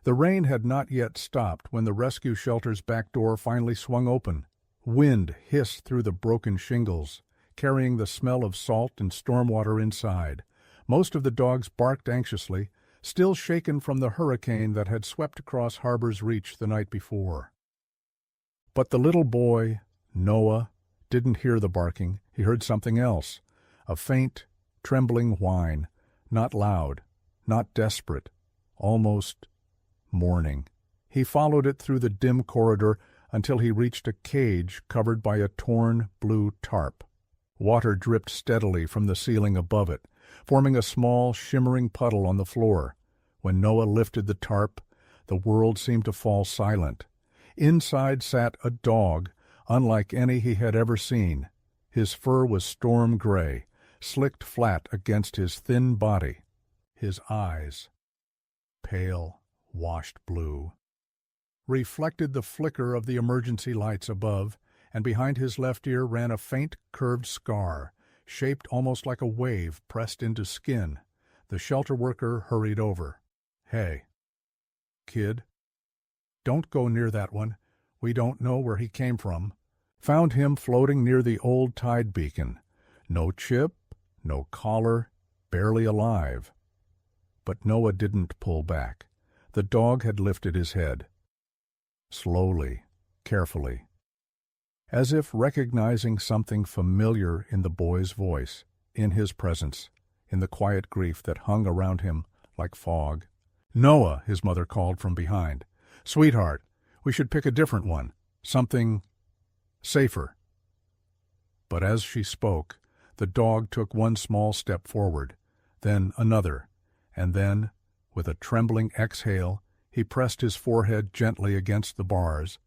The rain had not yet stopped when the rescue shelter's back door finally swung open. Wind hissed through the broken shingles, carrying the smell of salt and stormwater inside. Most of the dogs barked anxiously, still shaken from the hurricane that had swept across Harbor's Reach the night before. But the little boy, Noah, didn't hear the barking. He heard something else, a faint, trembling whine, not loud, not desperate, almost mourning. He followed it through the dim corridor until he reached a cage covered by a torn blue tarp. Water dripped steadily from the ceiling above it, forming a small, shimmering puddle on the floor. When Noah lifted the tarp, the world seemed to fall silent. Inside sat a dog, unlike any he had ever seen. His fur was storm gray, slicked flat against his thin body. His eyes, pale, washed blue, reflected the flicker of the emergency lights above, and behind his left ear ran a faint, curved scar, shaped almost like a wave pressed into skin. The shelter worker hurried over. "Hey, kid, don't go near that one. We don't know where he came from." Found him floating near the old tide beacon. No chip, no collar, barely alive. But Noah didn't pull back. The dog had lifted his head. Slowly, carefully, as if recognizing something familiar in the boy's voice, in his presence, in the quiet grief that hung around him like fog. "Noah," his mother called from behind. "Sweetheart, we should pick a different one, something safer." But as she spoke, the dog took one small step forward, then another, and then, with a trembling exhale, he pressed his forehead gently against the bars.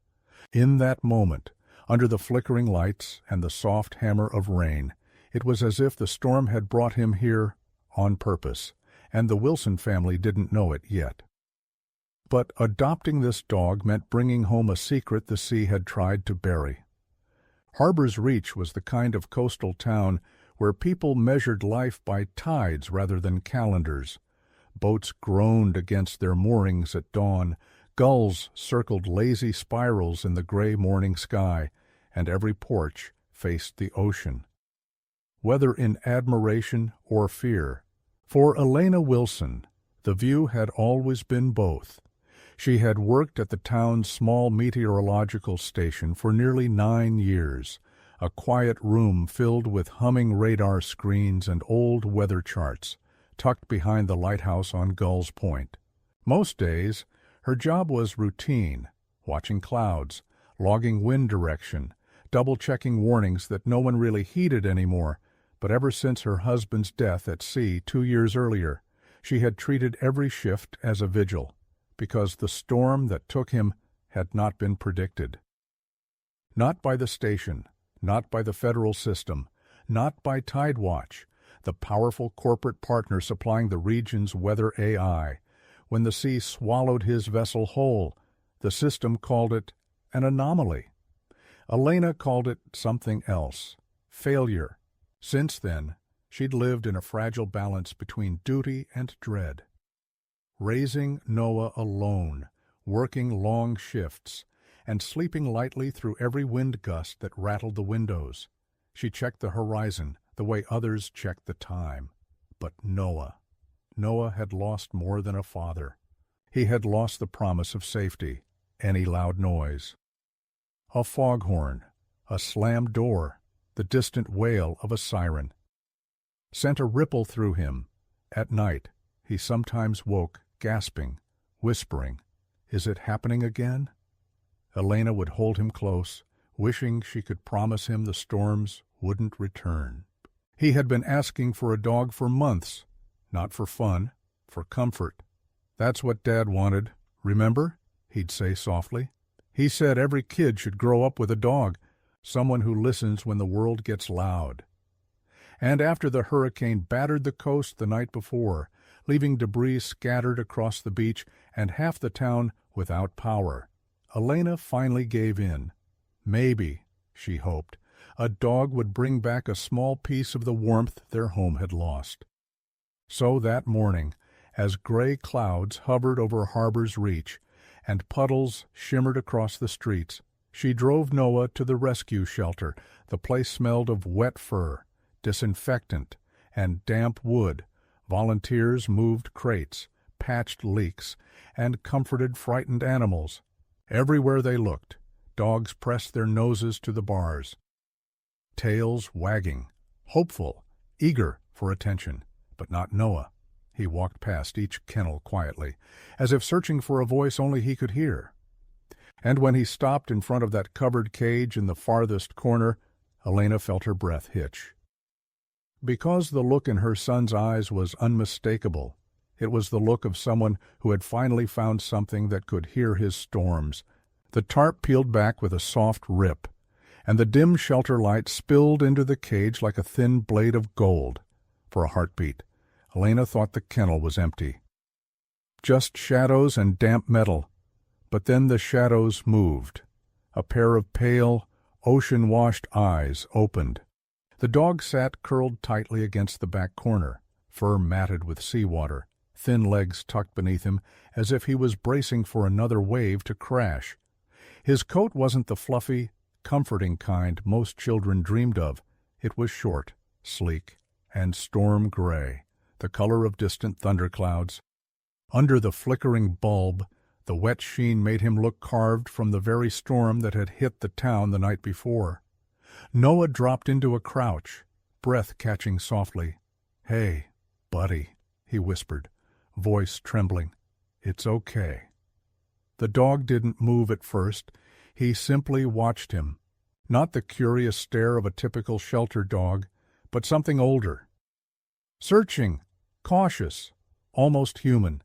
In that moment, under the flickering lights and the soft hammer of rain, it was as if the storm had brought him here on purpose, and the Wilson family didn't know it yet. But adopting this dog meant bringing home a secret the sea had tried to bury. Harbor's Reach was the kind of coastal town where people measured life by tides rather than calendars. Boats groaned against their moorings at dawn, gulls circled lazy spirals in the gray morning sky, and every porch faced the ocean. Whether in admiration or fear, for Elena Wilson, the view had always been both. She had worked at the town's small meteorological station for nearly 9 years, a quiet room filled with humming radar screens and old weather charts, tucked behind the lighthouse on Gull's Point. Most days, her job was routine, watching clouds, logging wind direction, double-checking warnings that no one really heeded anymore, but ever since her husband's death at sea 2 years earlier, she had treated every shift as a vigil, because the storm that took him had not been predicted. Not by the station, not by the federal system, not by Tidewatch, the powerful corporate partner supplying the region's weather AI. When the sea swallowed his vessel whole, the system called it an anomaly. Elena called it something else, failure. Since then, she'd lived in a fragile balance between duty and dread. Raising Noah alone, working long shifts, and sleeping lightly through every wind gust that rattled the windows. She checked the horizon the way others checked the time. But Noah had lost more than a father. He had lost the promise of safety, any loud noise. A foghorn, a slammed door, the distant wail of a siren sent a ripple through him. At night, he sometimes woke, gasping, whispering, "Is it happening again?" Elena would hold him close, wishing she could promise him the storms wouldn't return. He had been asking for a dog for months, not for fun, for comfort. "That's what Dad wanted, remember?" he'd say softly. "He said every kid should grow up with a dog, someone who listens when the world gets loud." And after the hurricane battered the coast the night before, leaving debris scattered across the beach and half the town without power, Elena finally gave in. Maybe, she hoped, a dog would bring back a small piece of the warmth their home had lost. So that morning, as gray clouds hovered over Harbor's Reach and puddles shimmered across the streets, she drove Noah to the rescue shelter. The place smelled of wet fur, disinfectant, and damp wood. Volunteers moved crates, patched leaks, and comforted frightened animals. Everywhere they looked, dogs pressed their noses to the bars, tails wagging, hopeful, eager for attention. But not Noah. He walked past each kennel quietly, as if searching for a voice only he could hear. And when he stopped in front of that covered cage in the farthest corner, Elena felt her breath hitch. Because the look in her son's eyes was unmistakable, it was the look of someone who had finally found something that could hear his storms. The tarp peeled back with a soft rip, and the dim shelter light spilled into the cage like a thin blade of gold. For a heartbeat, Elena thought the kennel was empty. Just shadows and damp metal. But then the shadows moved. A pair of pale, ocean-washed eyes opened. The dog sat curled tightly against the back corner, fur matted with seawater, thin legs tucked beneath him as if he was bracing for another wave to crash. His coat wasn't the fluffy, comforting kind most children dreamed of. It was short, sleek, and storm gray, the color of distant thunderclouds. Under the flickering bulb, the wet sheen made him look carved from the very storm that had hit the town the night before. Noah dropped into a crouch, breath catching softly. "Hey, buddy," he whispered, voice trembling. "It's okay." The dog didn't move at first. He simply watched him. Not the curious stare of a typical shelter dog, but something older. Searching, cautious, almost human.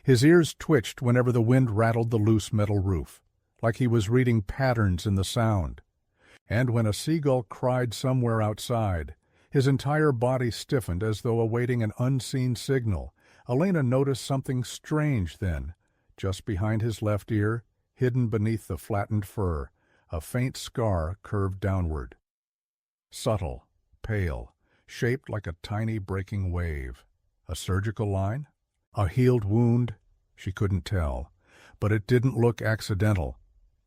His ears twitched whenever the wind rattled the loose metal roof, like he was reading patterns in the sound. And when a seagull cried somewhere outside, his entire body stiffened as though awaiting an unseen signal. Elena noticed something strange then. Just behind his left ear, hidden beneath the flattened fur, a faint scar curved downward. Subtle, pale, shaped like a tiny breaking wave. A surgical line? A healed wound? She couldn't tell. But it didn't look accidental.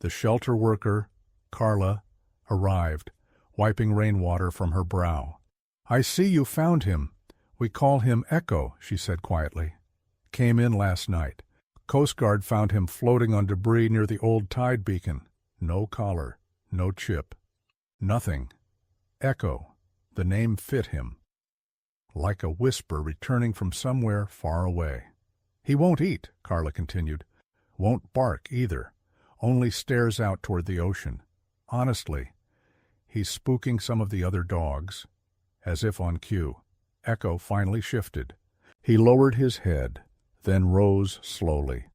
The shelter worker, Carla, arrived, wiping rainwater from her brow. "I see you found him. We call him Echo," she said quietly. "Came in last night. Coast Guard found him floating on debris near the old tide beacon. No collar, no chip. Nothing. Echo. The name fit him. Like a whisper returning from somewhere far away. He won't eat," Carla continued. "Won't bark either. Only stares out toward the ocean. Honestly, he's spooking some of the other dogs." As if on cue, Echo finally shifted. He lowered his head, then rose slowly.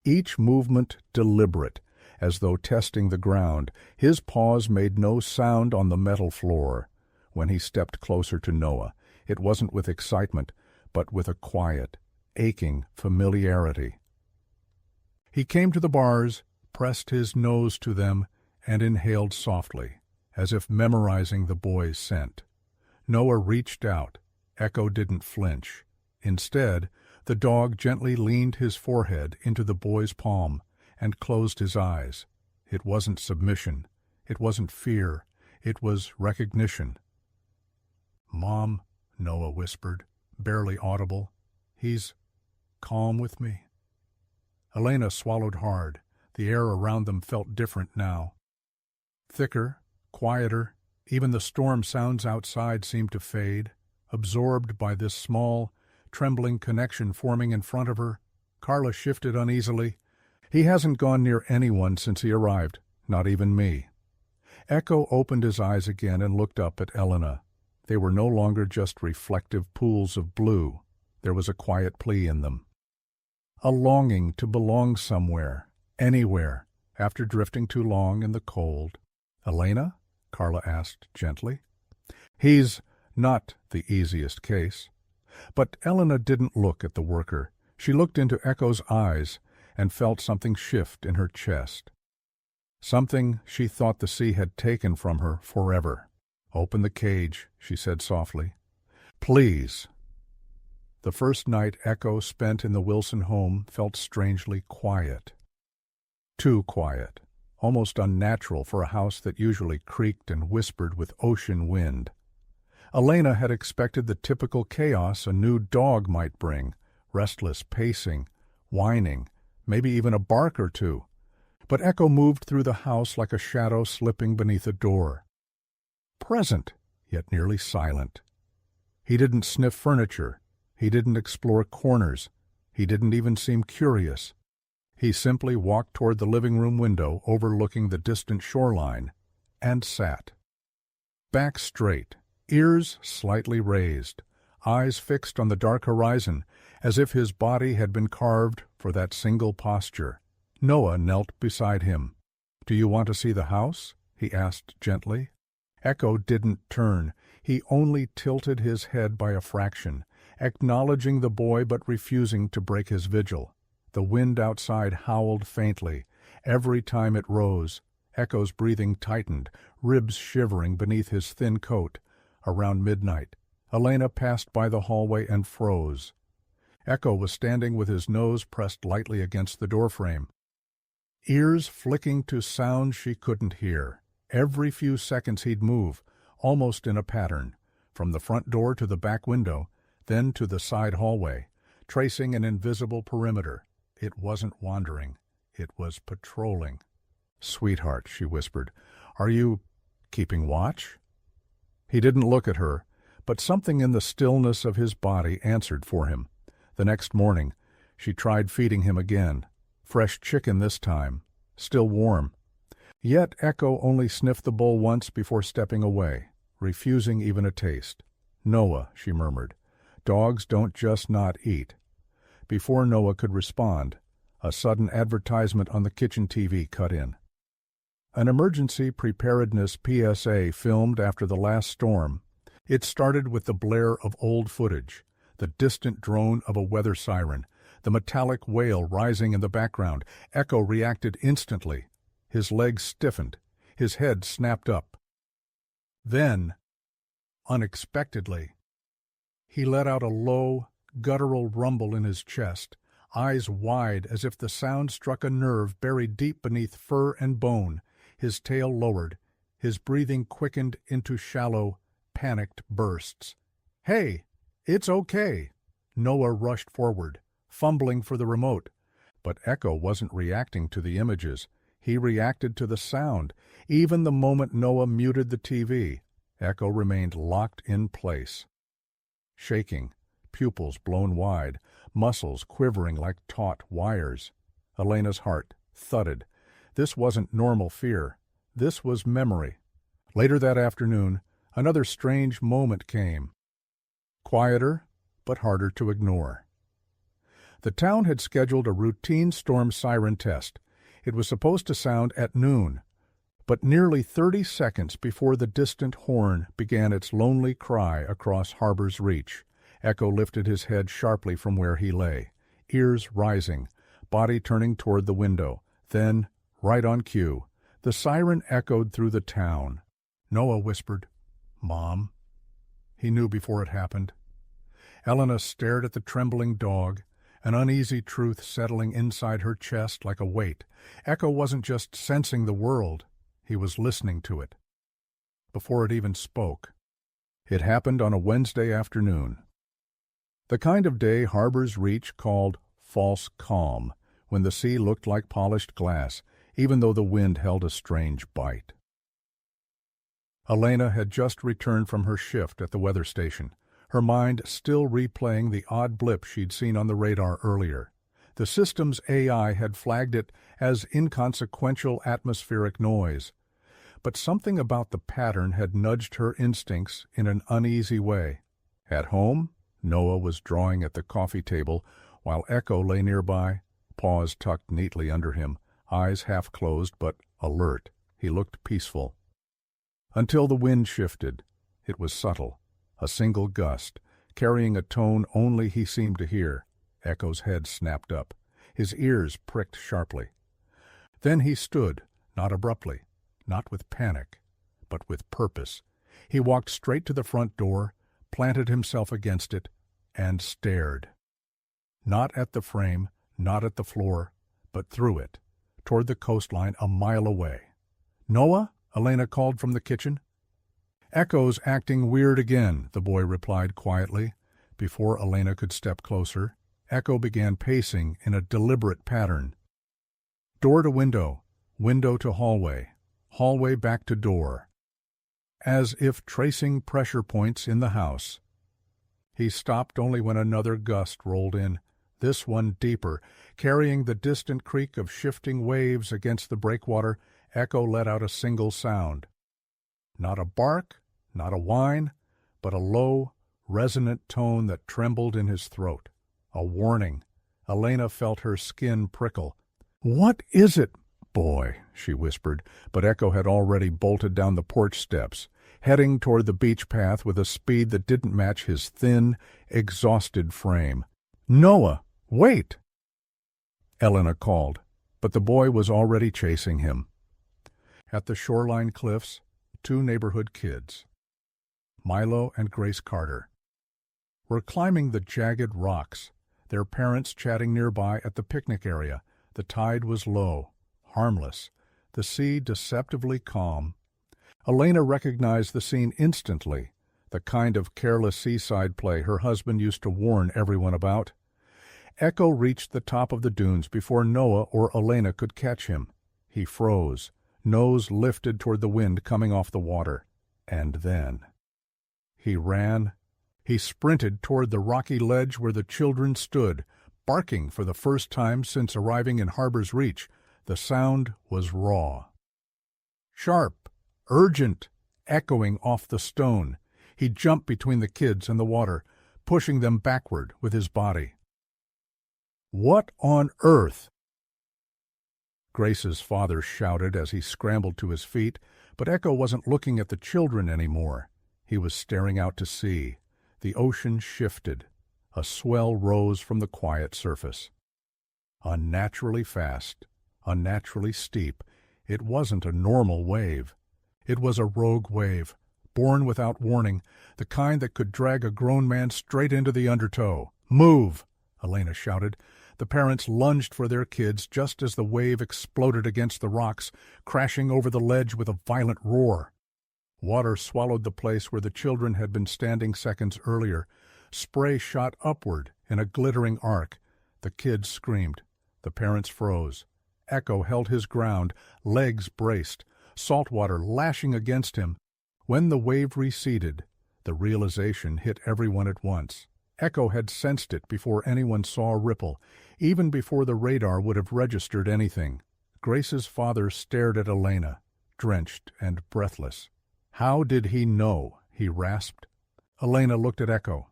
Each movement deliberate, as though testing the ground. His paws made no sound on the metal floor. When he stepped closer to Noah, it wasn't with excitement, but with a quiet, aching familiarity. He came to the bars, pressed his nose to them, and inhaled softly, as if memorizing the boy's scent. Noah reached out. Echo didn't flinch. Instead, the dog gently leaned his forehead into the boy's palm and closed his eyes. It wasn't submission. It wasn't fear. It was recognition. "Mom," Noah whispered, barely audible. "He's calm with me." Elena swallowed hard. The air around them felt different now. Thicker, quieter. Even the storm sounds outside seemed to fade, absorbed by this small, trembling connection forming in front of her. Carla shifted uneasily. "He hasn't gone near anyone since he arrived, not even me." Echo opened his eyes again and looked up at Elena. They were no longer just reflective pools of blue. There was a quiet plea in them. A longing to belong somewhere, anywhere, after drifting too long in the cold. "Elena?" Carla asked gently. "He's not the easiest case." But Elena didn't look at the worker. She looked into Echo's eyes and felt something shift in her chest. Something she thought the sea had taken from her forever. "Open the cage," she said softly. "Please." The first night Echo spent in the Wilson home felt strangely quiet. Too quiet, almost unnatural for a house that usually creaked and whispered with ocean wind. Elena had expected the typical chaos a new dog might bring, restless pacing, whining, maybe even a bark or two. But Echo moved through the house like a shadow slipping beneath a door. Present, yet nearly silent. He didn't sniff furniture. He didn't explore corners. He didn't even seem curious. He simply walked toward the living room window overlooking the distant shoreline and sat. Back straight, ears slightly raised, eyes fixed on the dark horizon as if his body had been carved for that single posture. Noah knelt beside him. "Do you want to see the house?" he asked gently. Echo didn't turn. He only tilted his head by a fraction, acknowledging the boy but refusing to break his vigil. The wind outside howled faintly. Every time it rose, Echo's breathing tightened, ribs shivering beneath his thin coat. Around midnight, Elena passed by the hallway and froze. Echo was standing with his nose pressed lightly against the doorframe, ears flicking to sounds she couldn't hear. Every few seconds he'd move, almost in a pattern, from the front door to the back window, then to the side hallway, tracing an invisible perimeter. It wasn't wandering. It was patrolling. "Sweetheart," she whispered, "are you keeping watch?" He didn't look at her, but something in the stillness of his body answered for him. The next morning, she tried feeding him again. Fresh chicken this time, still warm. Yet Echo only sniffed the bowl once before stepping away, refusing even a taste. "Noah," she murmured, "dogs don't just not eat." Before Noah could respond, a sudden advertisement on the kitchen TV cut in. An emergency preparedness PSA filmed after the last storm. It started with the blare of old footage, the distant drone of a weather siren, the metallic wail rising in the background. Echo reacted instantly. His legs stiffened. His head snapped up. Then, unexpectedly, he let out a low, guttural rumble in his chest, eyes wide as if the sound struck a nerve buried deep beneath fur and bone. His tail lowered. His breathing quickened into shallow, panicked bursts. "Hey, it's okay!" Noah rushed forward, fumbling for the remote. But Echo wasn't reacting to the images. He reacted to the sound. Even the moment Noah muted the TV, Echo remained locked in place. Shaking, pupils blown wide, muscles quivering like taut wires. Elena's heart thudded. This wasn't normal fear. This was memory. Later that afternoon, another strange moment came. Quieter, but harder to ignore. The town had scheduled a routine storm siren test. It was supposed to sound at noon, but nearly 30 seconds before the distant horn began its lonely cry across Harbor's Reach, Echo lifted his head sharply from where he lay, ears rising, body turning toward the window. Then, right on cue, the siren echoed through the town. Noah whispered, "Mom." He knew before it happened. Elena stared at the trembling dog, an uneasy truth settling inside her chest like a weight. Echo wasn't just sensing the world, he was listening to it. Before it even spoke. It happened on a Wednesday afternoon. The kind of day Harbor's Reach called false calm, when the sea looked like polished glass, even though the wind held a strange bite. Elena had just returned from her shift at the weather station, her mind still replaying the odd blip she'd seen on the radar earlier. The system's AI had flagged it as inconsequential atmospheric noise, but something about the pattern had nudged her instincts in an uneasy way. At home, Noah was drawing at the coffee table, while Echo lay nearby, paws tucked neatly under him, eyes half closed but alert. He looked peaceful. Until the wind shifted. It was subtle, a single gust, carrying a tone only he seemed to hear. Echo's head snapped up. His ears pricked sharply. Then he stood, not abruptly, not with panic, but with purpose. He walked straight to the front door, planted himself against it, and stared. Not at the frame, not at the floor, but through it, toward the coastline a mile away. "Noah?" Elena called from the kitchen. "Echo's acting weird again," the boy replied quietly. Before Elena could step closer, Echo began pacing in a deliberate pattern. Door to window, window to hallway, hallway back to door, as if tracing pressure points in the house. He stopped only when another gust rolled in, this one deeper, carrying the distant creak of shifting waves against the breakwater. Echo let out a single sound. Not a bark, not a whine, but a low, resonant tone that trembled in his throat. A warning. Elena felt her skin prickle. "What is it, boy?" she whispered, but Echo had already bolted down the porch steps, heading toward the beach path with a speed that didn't match his thin, exhausted frame. "Noah, wait!" Elena called, but the boy was already chasing him. At the shoreline cliffs, two neighborhood kids, Milo and Grace Carter, were climbing the jagged rocks, their parents chatting nearby at the picnic area. The tide was low, harmless, the sea deceptively calm. Elena recognized the scene instantly, the kind of careless seaside play her husband used to warn everyone about. Echo reached the top of the dunes before Noah or Elena could catch him. He froze, nose lifted toward the wind coming off the water. And then he ran. He sprinted toward the rocky ledge where the children stood, barking for the first time since arriving in Harbor's Reach. The sound was raw, sharp, urgent, echoing off the stone. He jumped between the kids and the water, pushing them backward with his body. "What on earth?" Grace's father shouted as he scrambled to his feet, but Echo wasn't looking at the children anymore. He was staring out to sea. The ocean shifted. A swell rose from the quiet surface. Unnaturally fast, unnaturally steep, it wasn't a normal wave. It was a rogue wave, born without warning, the kind that could drag a grown man straight into the undertow. "Move!" Elena shouted. The parents lunged for their kids just as the wave exploded against the rocks, crashing over the ledge with a violent roar. Water swallowed the place where the children had been standing seconds earlier. Spray shot upward in a glittering arc. The kids screamed. The parents froze. Echo held his ground, legs braced, salt water lashing against him. When the wave receded, the realization hit everyone at once. Echo had sensed it before anyone saw a ripple, even before the radar would have registered anything. Grace's father stared at Elena, drenched and breathless. "How did he know?" he rasped. Elena looked at Echo,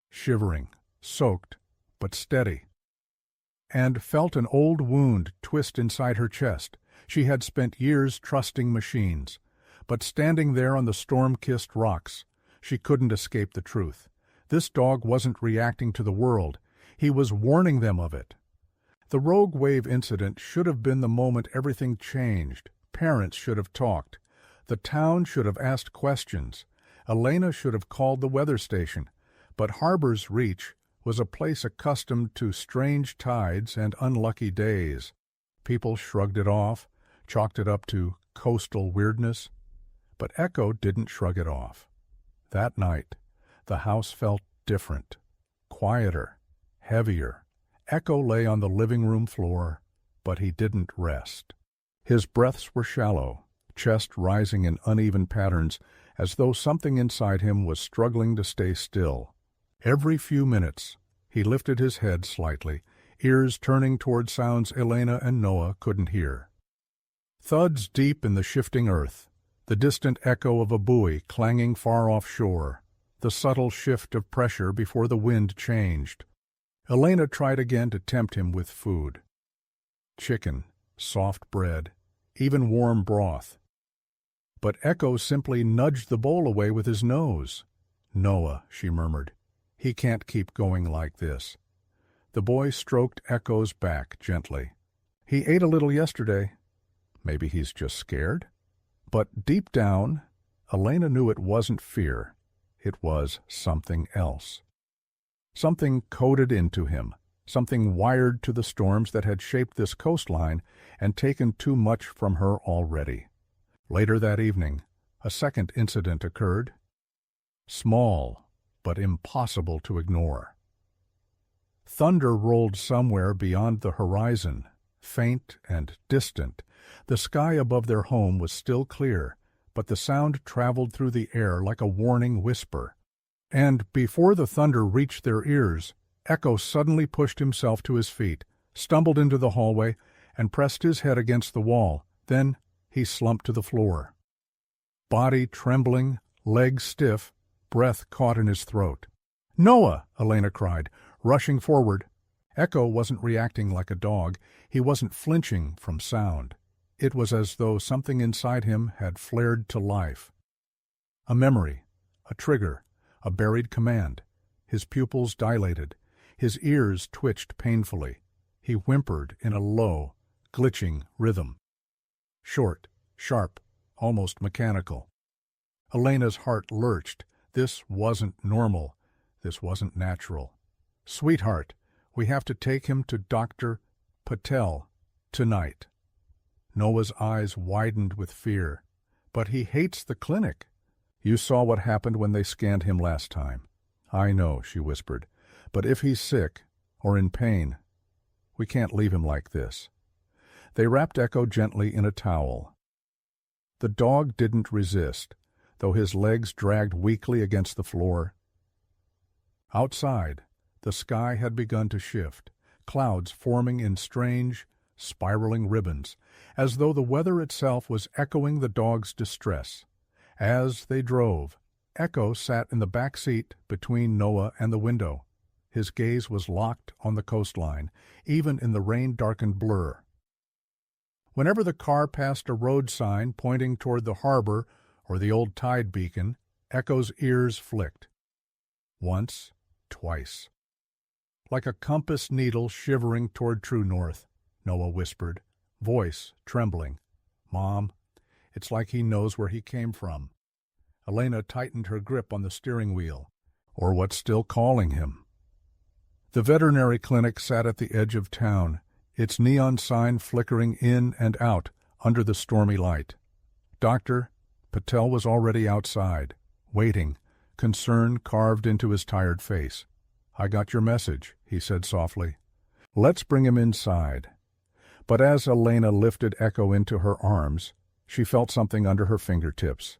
shivering, soaked, but steady, and felt an old wound twist inside her chest. She had spent years trusting machines, but standing there on the storm-kissed rocks, she couldn't escape the truth. This dog wasn't reacting to the world. He was warning them of it. The rogue wave incident should have been the moment everything changed. Parents should have talked. The town should have asked questions. Elena should have called the weather station. But Harbor's Reach was a place accustomed to strange tides and unlucky days. People shrugged it off, chalked it up to coastal weirdness. But Echo didn't shrug it off. That night, the house felt different, quieter, heavier. Echo lay on the living room floor, but he didn't rest. His breaths were shallow, chest rising in uneven patterns, as though something inside him was struggling to stay still. Every few minutes, he lifted his head slightly, ears turning toward sounds Elena and Noah couldn't hear. Thuds deep in the shifting earth, the distant echo of a buoy clanging far offshore, the subtle shift of pressure before the wind changed. Elena tried again to tempt him with food. Chicken, soft bread, even warm broth. But Echo simply nudged the bowl away with his nose. "Noah," she murmured, "he can't keep going like this." The boy stroked Echo's back gently. "He ate a little yesterday. Maybe he's just scared?" But deep down, Elena knew it wasn't fear. It was something else. Something coded into him, something wired to the storms that had shaped this coastline and taken too much from her already. Later that evening, a second incident occurred. Small, but impossible to ignore. Thunder rolled somewhere beyond the horizon, faint and distant. The sky above their home was still clear, but the sound traveled through the air like a warning whisper. And before the thunder reached their ears, Echo suddenly pushed himself to his feet, stumbled into the hallway, and pressed his head against the wall. Then he slumped to the floor. Body trembling, legs stiff, breath caught in his throat. "Noah!" Elena cried, rushing forward. Echo wasn't reacting like a dog. He wasn't flinching from sound. It was as though something inside him had flared to life. A memory, a trigger, a buried command. His pupils dilated. His ears twitched painfully. He whimpered in a low, glitching rhythm. Short, sharp, almost mechanical. Elena's heart lurched. This wasn't normal. This wasn't natural. "Sweetheart, we have to take him to Dr. Patel tonight." Noah's eyes widened with fear. "But he hates the clinic." "You saw what happened when they scanned him last time." "I know," she whispered. "But if he's sick, or in pain, we can't leave him like this." They wrapped Echo gently in a towel. The dog didn't resist, though his legs dragged weakly against the floor. Outside, the sky had begun to shift, clouds forming in strange, spiraling ribbons, as though the weather itself was echoing the dog's distress. As they drove, Echo sat in the back seat between Noah and the window. His gaze was locked on the coastline, even in the rain-darkened blur. Whenever the car passed a road sign pointing toward the harbor or the old tide beacon, Echo's ears flicked. Once, twice. "Like a compass needle shivering toward true north," Noah whispered, voice trembling. "Mom, it's like he knows where he came from." Elena tightened her grip on the steering wheel. Or what's still calling him? The veterinary clinic sat at the edge of town, its neon sign flickering in and out under the stormy light. Dr. Patel was already outside, waiting, concern carved into his tired face. "I got your message," he said softly. "Let's bring him inside." But as Elena lifted Echo into her arms, she felt something under her fingertips.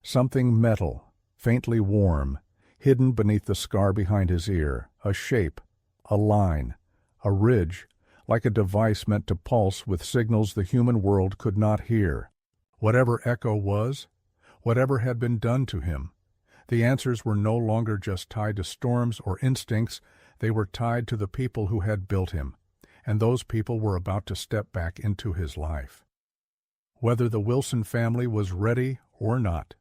Something metal, faintly warm, hidden beneath the scar behind his ear, a shape, a line, a ridge, like a device meant to pulse with signals the human world could not hear. Whatever Echo was, whatever had been done to him, the answers were no longer just tied to storms or instincts, they were tied to the people who had built him, and those people were about to step back into his life. Whether the Wilson family was ready or not.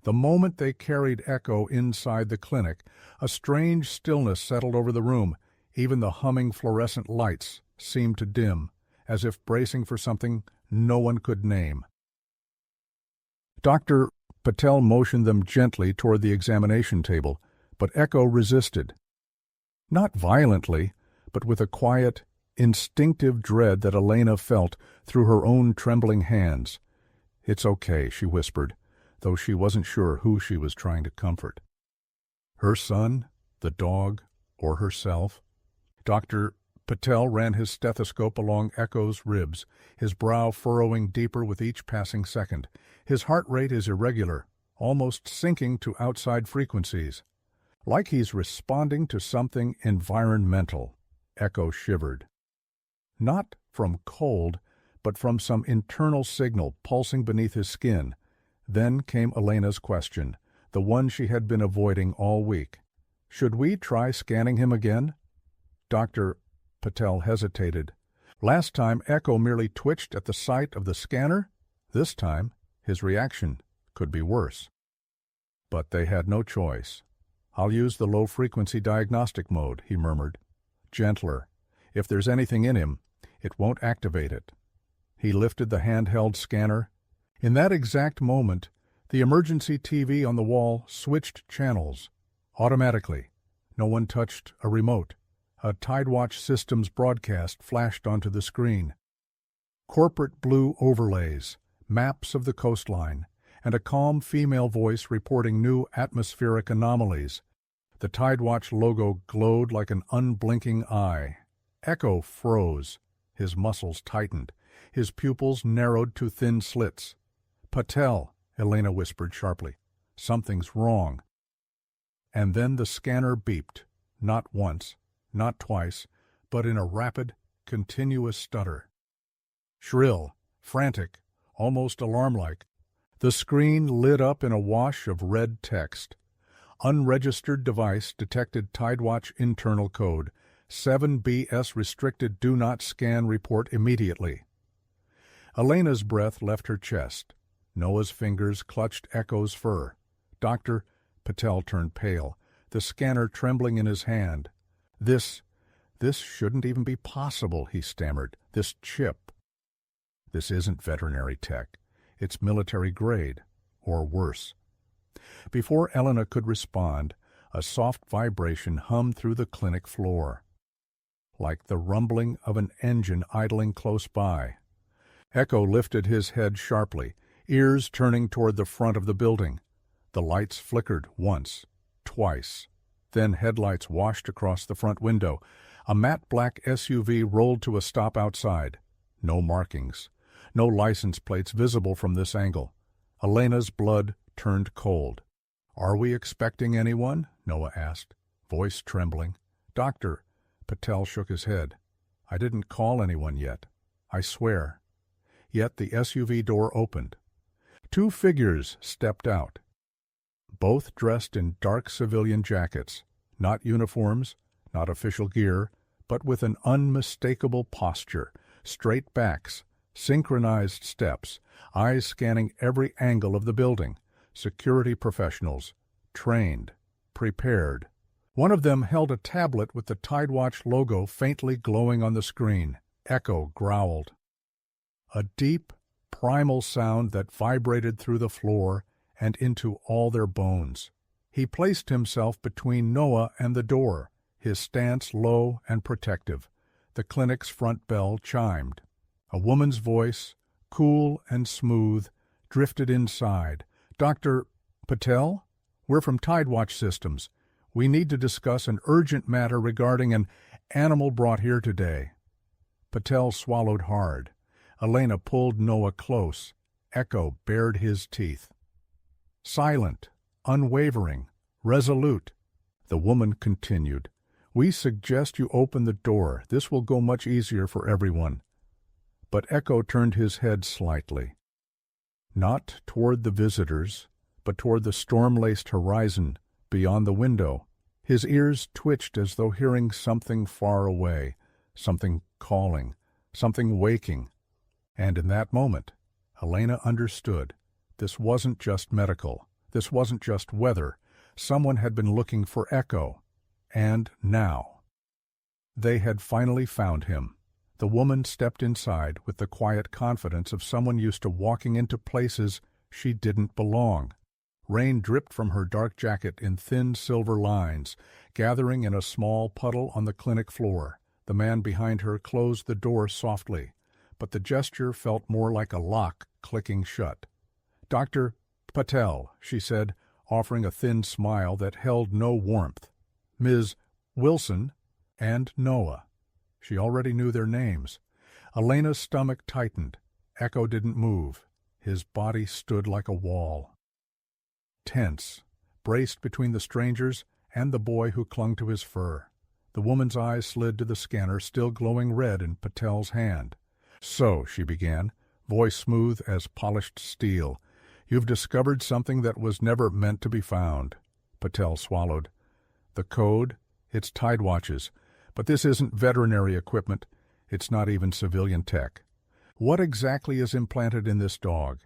The moment they carried Echo inside the clinic, a strange stillness settled over the room. Even the humming fluorescent lights seemed to dim, as if bracing for something no one could name. Dr. Patel motioned them gently toward the examination table, but Echo resisted. Not violently, but with a quiet, instinctive dread that Elena felt through her own trembling hands. "It's okay," she whispered, though she wasn't sure who she was trying to comfort. Her son, the dog, or herself? Dr. Patel ran his stethoscope along Echo's ribs, his brow furrowing deeper with each passing second. His heart rate is irregular, almost sinking to outside frequencies. Like he's responding to something environmental. Echo shivered. Not from cold, but from some internal signal pulsing beneath his skin. Then came Elena's question, the one she had been avoiding all week. "Should we try scanning him again?" Dr. Patel hesitated. Last time Echo merely twitched at the sight of the scanner. This time his reaction could be worse. But they had no choice. "I'll use the low-frequency diagnostic mode," he murmured. "Gentler. If there's anything in him, it won't activate it." He lifted the handheld scanner. In that exact moment, the emergency TV on the wall switched channels, automatically. No one touched a remote. A Tidewatch Systems broadcast flashed onto the screen. Corporate blue overlays, maps of the coastline, and a calm female voice reporting new atmospheric anomalies. The Tidewatch logo glowed like an unblinking eye. Echo froze. His muscles tightened. His pupils narrowed to thin slits. "Patel," Elena whispered sharply. "Something's wrong." And then the scanner beeped. Not once, not twice, but in a rapid, continuous stutter. Shrill, frantic, almost alarm-like. The screen lit up in a wash of red text. Unregistered device detected Tidewatch internal code. 7BS restricted, do not scan, report immediately. Elena's breath left her chest. Noah's fingers clutched Echo's fur. "Doctor," Patel turned pale, the scanner trembling in his hand. This shouldn't even be possible," he stammered. "This chip." "This isn't veterinary tech. It's military grade, or worse." Before Elena could respond, a soft vibration hummed through the clinic floor, like the rumbling of an engine idling close by. Echo lifted his head sharply, ears turning toward the front of the building. The lights flickered once, twice. Then headlights washed across the front window. A matte black SUV rolled to a stop outside. No markings. No license plates visible from this angle. Elena's blood turned cold. "Are we expecting anyone?" Noah asked, voice trembling. "Doctor," Patel shook his head. "I didn't call anyone yet. I swear." Yet the SUV door opened. Two figures stepped out, both dressed in dark civilian jackets, not uniforms, not official gear, but with an unmistakable posture, straight backs, synchronized steps, eyes scanning every angle of the building. Security professionals, trained, prepared. One of them held a tablet with the Tidewatch logo faintly glowing on the screen. Echo growled. A deep, primal sound that vibrated through the floor and into all their bones. He placed himself between Noah and the door, his stance low and protective. The clinic's front bell chimed. A woman's voice, cool and smooth, drifted inside. "Dr. Patel? We're from Tidewatch Systems. We need to discuss an urgent matter regarding an animal brought here today." Patel swallowed hard. Elena pulled Noah close. Echo bared his teeth. Silent, unwavering, resolute. The woman continued. "We suggest you open the door. This will go much easier for everyone." But Echo turned his head slightly. Not toward the visitors, but toward the storm-laced horizon beyond the window. His ears twitched as though hearing something far away, something calling, something waking. And in that moment, Elena understood. This wasn't just medical. This wasn't just weather. Someone had been looking for Echo. And now. They had finally found him. The woman stepped inside with the quiet confidence of someone used to walking into places she didn't belong. Rain dripped from her dark jacket in thin silver lines, gathering in a small puddle on the clinic floor. The man behind her closed the door softly, but the gesture felt more like a lock clicking shut. "Dr. Patel," she said, offering a thin smile that held no warmth. "Ms. Wilson," and Noah. She already knew their names. Elena's stomach tightened. Echo didn't move. His body stood like a wall. Tense, braced between the strangers and the boy who clung to his fur. The woman's eyes slid to the scanner, still glowing red in Patel's hand. "So," she began, voice smooth as polished steel, "you've discovered something that was never meant to be found." Patel swallowed. "The code? It's Tidewatches. But this isn't veterinary equipment. It's not even civilian tech. What exactly is implanted in this dog?"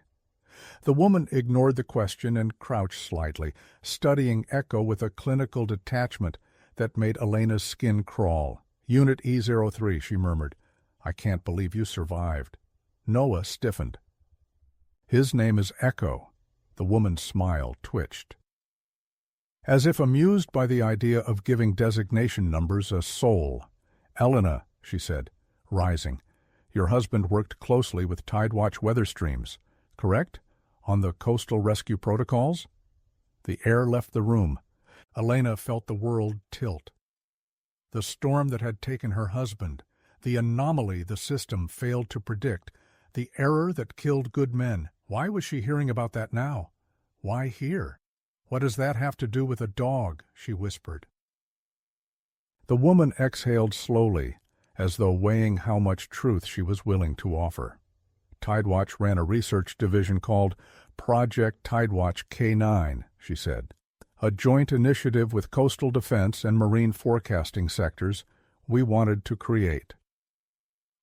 The woman ignored the question and crouched slightly, studying Echo with a clinical detachment that made Elena's skin crawl. "Unit E03, she murmured. "I can't believe you survived." Noah stiffened. "His name is Echo." The woman's smile twitched. As if amused by the idea of giving designation numbers a soul. "Elena," she said, rising, "your husband worked closely with Tidewatch weather streams, correct? On the coastal rescue protocols?" The air left the room. Elena felt the world tilt. The storm that had taken her husband, the anomaly the system failed to predict, the error that killed good men. Why was she hearing about that now? Why here? "What does that have to do with a dog?" she whispered. The woman exhaled slowly, as though weighing how much truth she was willing to offer. Tidewatch ran a research division called Project Tidewatch K9, she said. A joint initiative with coastal defense and marine forecasting sectors we wanted to create.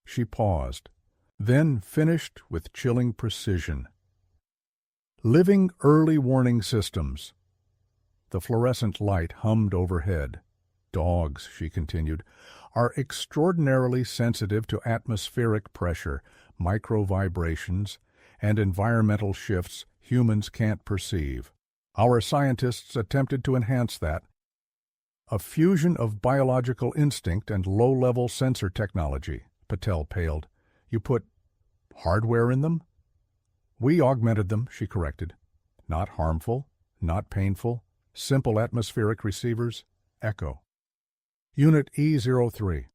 She paused, then finished with chilling precision. Living early warning systems. The fluorescent light hummed overhead. Dogs, she continued, are extraordinarily sensitive to atmospheric pressure, micro-vibrations, and environmental shifts humans can't perceive. Our scientists attempted to enhance that. A fusion of biological instinct and low-level sensor technology, Patel paled. You put hardware in them? We augmented them, she corrected. Not harmful, not painful, simple atmospheric receivers, echo. Unit E03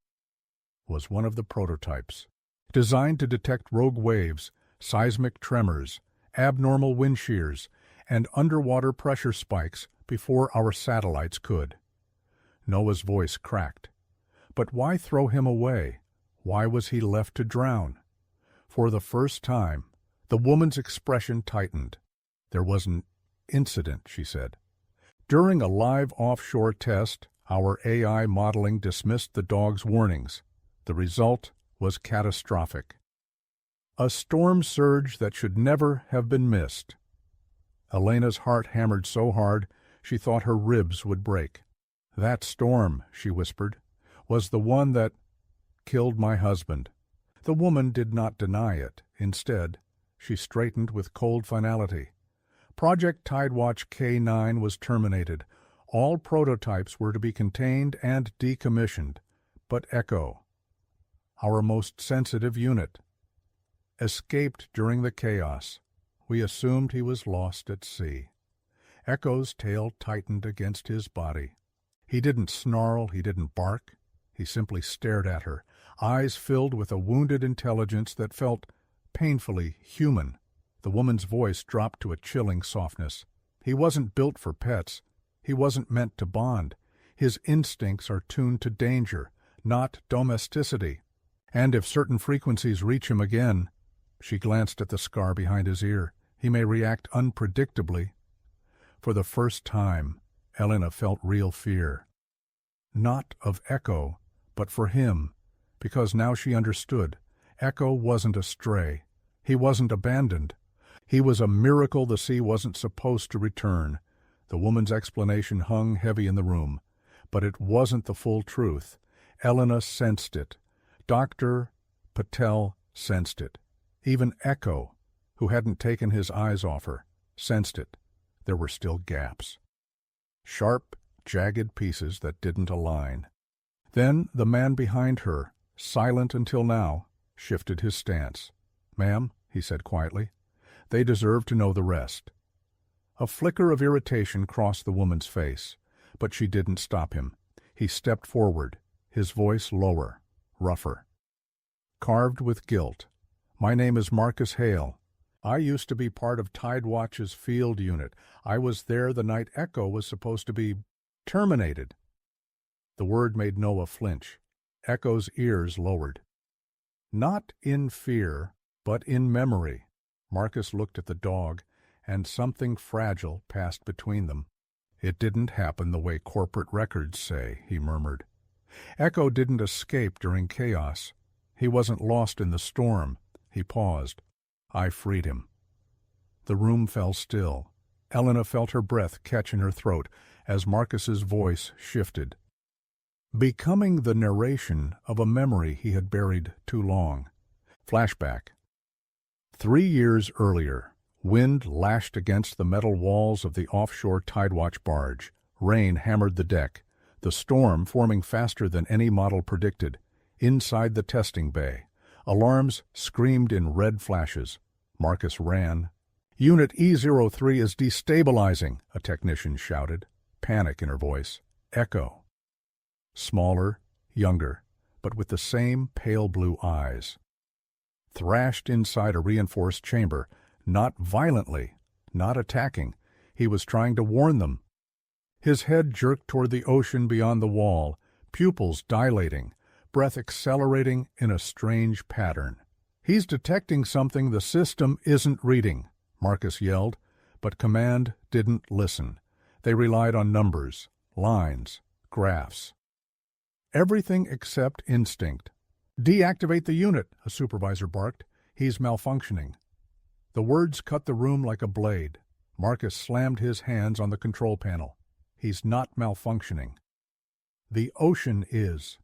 was one of the prototypes, designed to detect rogue waves, seismic tremors, abnormal wind shears, and underwater pressure spikes before our satellites could. Noah's voice cracked. But why throw him away? Why was he left to drown? For the first time, the woman's expression tightened. There was an incident, she said. During a live offshore test, our AI modeling dismissed the dog's warnings. The result was catastrophic. A storm surge that should never have been missed. Elena's heart hammered so hard she thought her ribs would break. That storm, she whispered, was the one that killed my husband. The woman did not deny it. Instead, she straightened with cold finality. Project Tidewatch K9 was terminated. All prototypes were to be contained and decommissioned. But Echo, our most sensitive unit, escaped during the chaos. We assumed he was lost at sea. Echo's tail tightened against his body. He didn't snarl, he didn't bark. He simply stared at her, eyes filled with a wounded intelligence that felt painfully human. The woman's voice dropped to a chilling softness. He wasn't built for pets. He wasn't meant to bond. His instincts are tuned to danger, not domesticity. And if certain frequencies reach him again, she glanced at the scar behind his ear, he may react unpredictably. For the first time, Elena felt real fear. Not of Echo, but for him, because now she understood. Echo wasn't a stray. He wasn't abandoned. He was a miracle the sea wasn't supposed to return. The woman's explanation hung heavy in the room. But it wasn't the full truth. Elena sensed it. Dr. Patel sensed it. Even Echo, who hadn't taken his eyes off her, sensed it. There were still gaps. Sharp, jagged pieces that didn't align. Then the man behind her, silent until now, shifted his stance. "Ma'am," he said quietly, "they deserve to know the rest." A flicker of irritation crossed the woman's face, but she didn't stop him. He stepped forward, his voice lower, rougher. Carved with guilt. "My name is Marcus Hale. I used to be part of Tidewatch's field unit. I was there the night Echo was supposed to be terminated." The word made Noah flinch. Echo's ears lowered. Not in fear, but in memory. Marcus looked at the dog, and something fragile passed between them. "It didn't happen the way corporate records say," he murmured. "Echo didn't escape during chaos. He wasn't lost in the storm." He paused. "I freed him." The room fell still. Elena felt her breath catch in her throat as Marcus's voice shifted, becoming the narration of a memory he had buried too long. Flashback. 3 years earlier, wind lashed against the metal walls of the offshore Tidewatch barge. Rain hammered the deck, the storm forming faster than any model predicted. Inside the testing bay, alarms screamed in red flashes. Marcus ran. "Unit E03 is destabilizing," a technician shouted, panic in her voice. Echo. Smaller, younger, but with the same pale blue eyes. Thrashed inside a reinforced chamber, not violently, not attacking. He was trying to warn them. His head jerked toward the ocean beyond the wall, pupils dilating, breath accelerating in a strange pattern. "He's detecting something the system isn't reading," Marcus yelled, but command didn't listen. They relied on numbers, lines, graphs. Everything except instinct. "Deactivate the unit," a supervisor barked. "He's malfunctioning." The words cut the room like a blade. Marcus slammed his hands on the control panel. "He's not malfunctioning. The ocean is."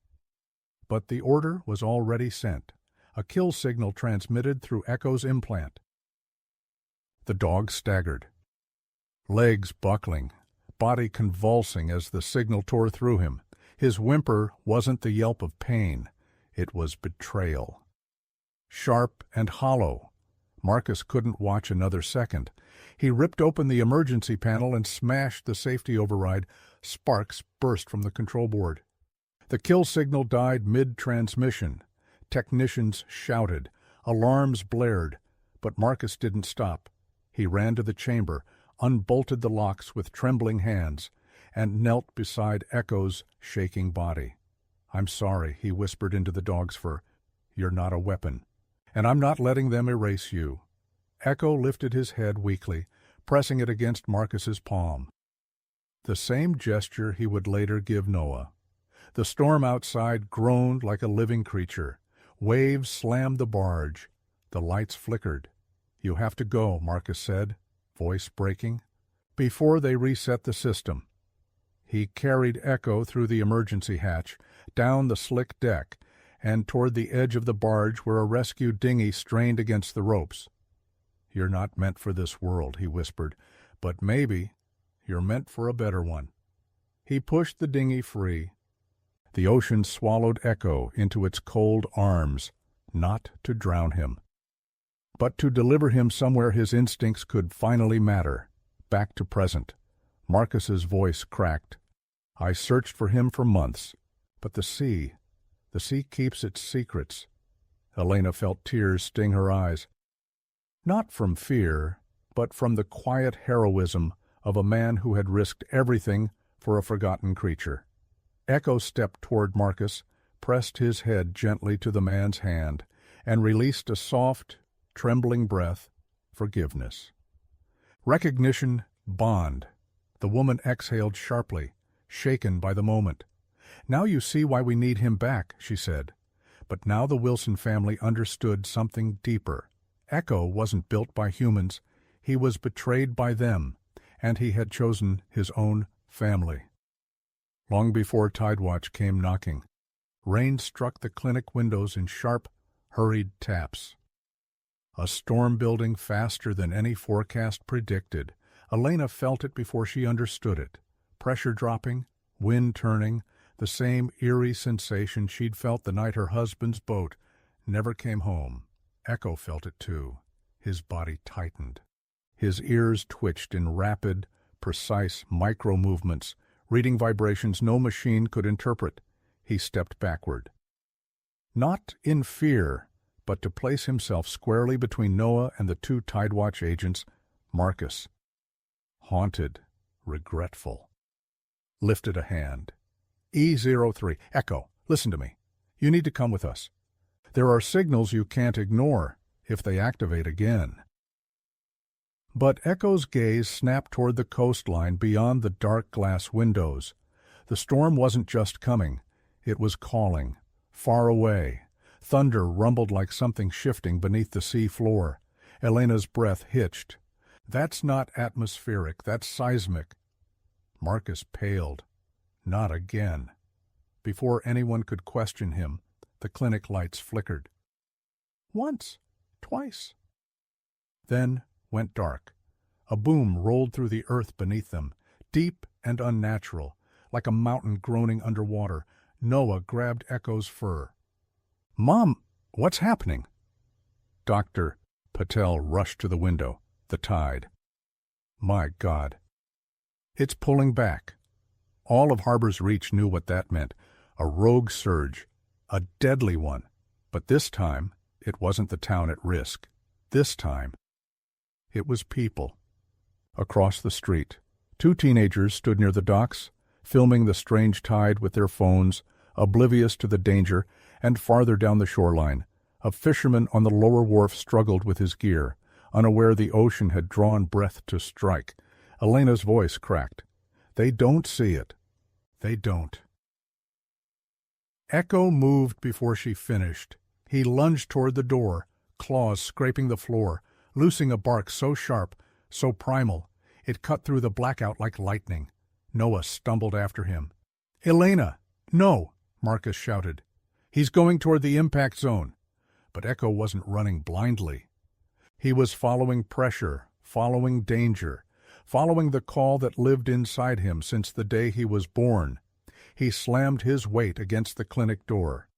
But the order was already sent. A kill signal transmitted through Echo's implant. The dog staggered, legs buckling, body convulsing as the signal tore through him. His whimper wasn't the yelp of pain. It was betrayal. Sharp and hollow. Marcus couldn't watch another second. He ripped open the emergency panel and smashed the safety override. Sparks burst from the control board. The kill signal died mid-transmission. Technicians shouted. Alarms blared. But Marcus didn't stop. He ran to the chamber, unbolted the locks with trembling hands, and knelt beside Echo's shaking body. "I'm sorry," he whispered into the dog's fur. "You're not a weapon. And I'm not letting them erase you." Echo lifted his head weakly, pressing it against Marcus's palm. The same gesture he would later give Noah. The storm outside groaned like a living creature. Waves slammed the barge. The lights flickered. "You have to go," Marcus said, voice breaking, "before they reset the system." He carried Echo through the emergency hatch, down the slick deck, and toward the edge of the barge where a rescue dinghy strained against the ropes. "You're not meant for this world," he whispered, "but maybe you're meant for a better one." He pushed the dinghy free. The ocean swallowed Echo into its cold arms, not to drown him, but to deliver him somewhere his instincts could finally matter, back to present. Marcus's voice cracked. "I searched for him for months, but the sea keeps its secrets." Elena felt tears sting her eyes. Not from fear, but from the quiet heroism of a man who had risked everything for a forgotten creature. Echo stepped toward Marcus, pressed his head gently to the man's hand, and released a soft, trembling breath. Forgiveness. Recognition, bond. The woman exhaled sharply, shaken by the moment. "Now you see why we need him back," she said. But now the Wilson family understood something deeper. Echo wasn't built by humans. He was betrayed by them, and he had chosen his own family. Long before Tidewatch came knocking, rain struck the clinic windows in sharp, hurried taps. A storm building faster than any forecast predicted. Elena felt it before she understood it. Pressure dropping, wind turning, the same eerie sensation she'd felt the night her husband's boat never came home. Echo felt it too. His body tightened. His ears twitched in rapid, precise micro-movements, reading vibrations no machine could interpret. He stepped backward. Not in fear, but to place himself squarely between Noah and the two Tidewatch agents, Marcus. Haunted, regretful. Lifted a hand. "E03, Echo, listen to me. You need to come with us. There are signals you can't ignore if they activate again." But Echo's gaze snapped toward the coastline beyond the dark glass windows. The storm wasn't just coming. It was calling, far away. Thunder rumbled like something shifting beneath the sea floor. Elena's breath hitched. "That's not atmospheric, that's seismic." Marcus paled. Not again. Before anyone could question him, the clinic lights flickered. Once, twice. Then went dark. A boom rolled through the earth beneath them, deep and unnatural, like a mountain groaning underwater. Noah grabbed Echo's fur. "Mom, what's happening?" Dr. Patel rushed to the window. The tide. My God. It's pulling back. All of Harbor's Reach knew what that meant. A rogue surge. A deadly one. But this time, it wasn't the town at risk. This time, it was people. Across the street, 2 teenagers stood near the docks, filming the strange tide with their phones, oblivious to the danger, and farther down the shoreline, a fisherman on the lower wharf struggled with his gear, unaware the ocean had drawn breath to strike. Elena's voice cracked. "They don't see it. They don't." Echo moved before she finished. He lunged toward the door, claws scraping the floor, loosing a bark so sharp, so primal, it cut through the blackout like lightning. Noah stumbled after him. "Elena! No!" Marcus shouted. "He's going toward the impact zone." But Echo wasn't running blindly. He was following pressure, following danger, following the call that lived inside him since the day he was born. He slammed his weight against the clinic door.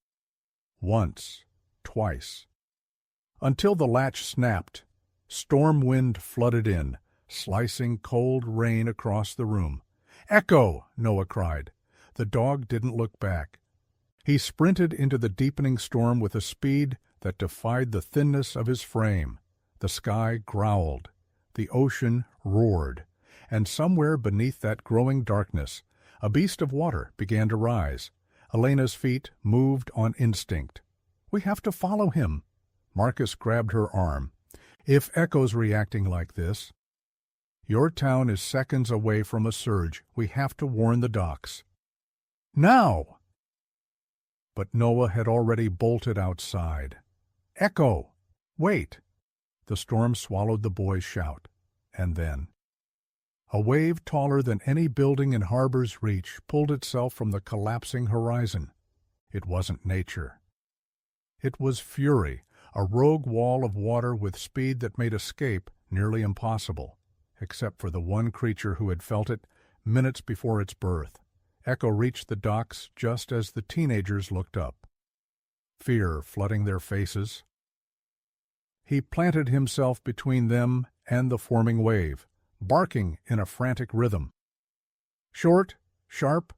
Once, twice. Until the latch snapped. Storm wind flooded in, slicing cold rain across the room. "Echo!" Noah cried. The dog didn't look back. He sprinted into the deepening storm with a speed that defied the thinness of his frame. The sky growled. The ocean roared. And somewhere beneath that growing darkness, a beast of water began to rise. Elena's feet moved on instinct. "We have to follow him." Marcus grabbed her arm. "If Echo's reacting like this, your town is seconds away from a surge. We have to warn the docks." "Now!" But Noah had already bolted outside. "Echo! Wait!" The storm swallowed the boy's shout. And then a wave taller than any building in Harbor's Reach pulled itself from the collapsing horizon. It wasn't nature. It was fury, a rogue wall of water with speed that made escape nearly impossible, except for the one creature who had felt it minutes before its birth. Echo reached the docks just as the teenagers looked up, fear flooding their faces. He planted himself between them and the forming wave, barking in a frantic rhythm. Short, sharp,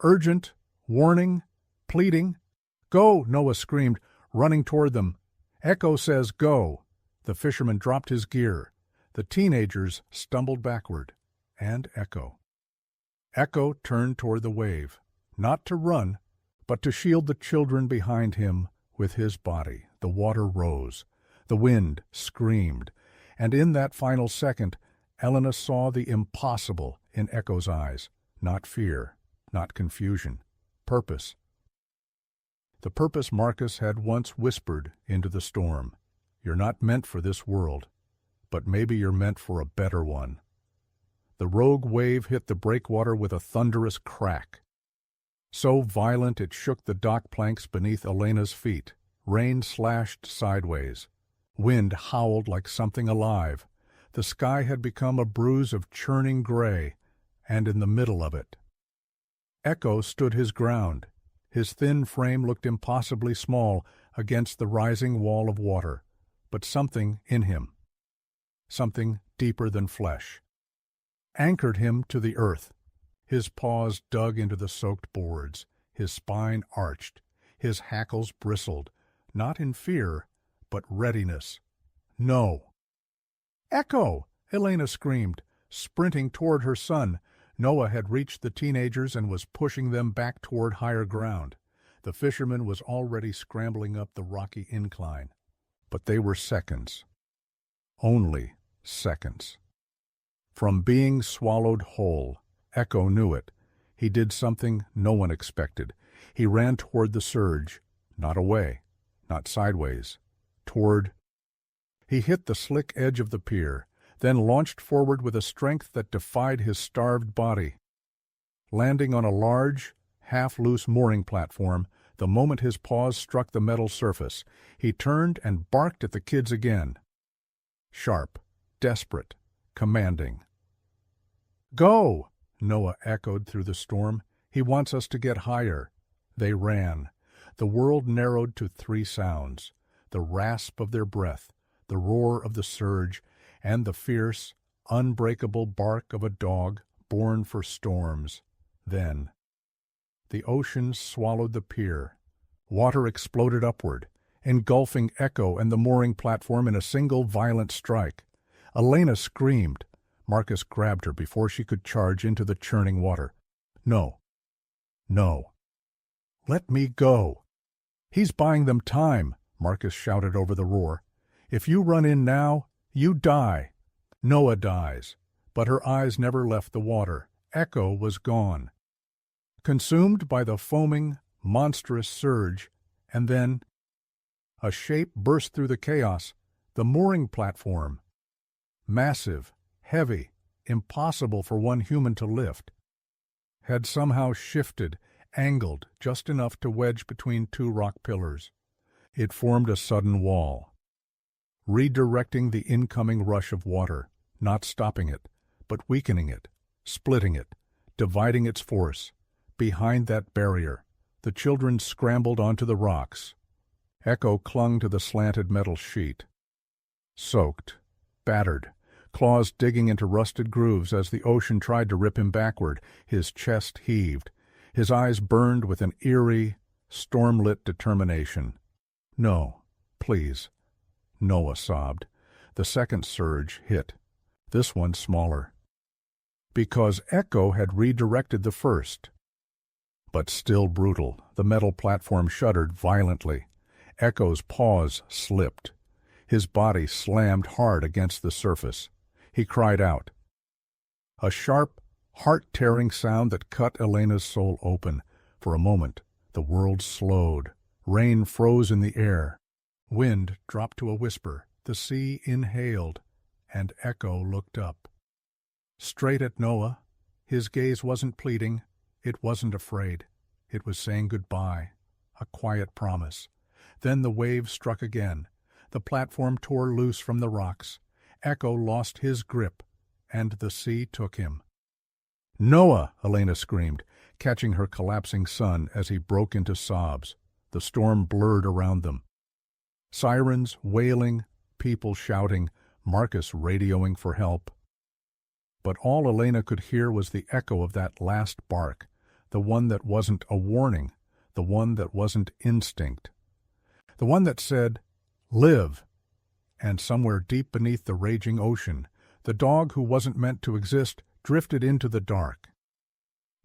urgent, warning, pleading. "Go!" Noah screamed, running toward them. "Echo says go." The fisherman dropped his gear. The teenagers stumbled backward. And Echo. Echo turned toward the wave, not to run, but to shield the children behind him with his body. The water rose. The wind screamed. And in that final second, Elena saw the impossible in Echo's eyes. Not fear, not confusion. Purpose. The purpose Marcus had once whispered into the storm. "You're not meant for this world, but maybe you're meant for a better one." The rogue wave hit the breakwater with a thunderous crack. So violent it shook the dock planks beneath Elena's feet. Rain slashed sideways. Wind howled like something alive. The sky had become a bruise of churning gray, and in the middle of it, Echo stood his ground. His thin frame looked impossibly small against the rising wall of water, but something in him, something deeper than flesh, anchored him to the earth. His paws dug into the soaked boards, his spine arched, his hackles bristled, not in fear, but readiness. "No!" "Echo!" Elena screamed, sprinting toward her son. Noah had reached the teenagers and was pushing them back toward higher ground. The fisherman was already scrambling up the rocky incline. But they were seconds. Only seconds. From being swallowed whole, Echo knew it. He did something no one expected. He ran toward the surge, not away, not sideways, toward. He hit the slick edge of the pier, then launched forward with a strength that defied his starved body. Landing on a large, half-loose mooring platform, the moment his paws struck the metal surface, he turned and barked at the kids again. Sharp, desperate, commanding. "Go!" Noah echoed through the storm. He wants us to get higher. They ran. The world narrowed to 3 sounds: the rasp of their breath, the roar of the surge, and the fierce, unbreakable bark of a dog born for storms. Then the ocean swallowed the pier. Water exploded upward, engulfing Echo and the mooring platform in a single violent strike. Elena screamed. Marcus grabbed her before she could charge into the churning water. No. No. Let me go. He's buying them time, Marcus shouted over the roar. If you run in now, you die. Noah dies. But her eyes never left the water. Echo was gone, consumed by the foaming, monstrous surge, and then a shape burst through the chaos, the mooring platform. Massive, heavy, impossible for one human to lift, had somehow shifted, angled just enough to wedge between 2 rock pillars. It formed a sudden wall, redirecting the incoming rush of water, not stopping it, but weakening it, splitting it, dividing its force. Behind that barrier, the children scrambled onto the rocks. Echo clung to the slanted metal sheet. Soaked, battered, claws digging into rusted grooves as the ocean tried to rip him backward, his chest heaved. His eyes burned with an eerie, storm-lit determination. No, please. Noah sobbed. The second surge hit, this one smaller. Because Echo had redirected the first. But still brutal, the metal platform shuddered violently. Echo's paws slipped. His body slammed hard against the surface. He cried out. A sharp, heart-tearing sound that cut Elena's soul open. For a moment, the world slowed. Rain froze in the air. Wind dropped to a whisper. The sea inhaled, and Echo looked up. Straight at Noah. His gaze wasn't pleading. It wasn't afraid. It was saying goodbye, a quiet promise. Then the wave struck again. The platform tore loose from the rocks. Echo lost his grip, and the sea took him. "Noah!" Elena screamed, catching her collapsing son as he broke into sobs. The storm blurred around them. Sirens wailing, people shouting, Marcus radioing for help. But all Elena could hear was the echo of that last bark, the one that wasn't a warning, the one that wasn't instinct. The one that said, "Live!" And somewhere deep beneath the raging ocean, the dog who wasn't meant to exist drifted into the dark,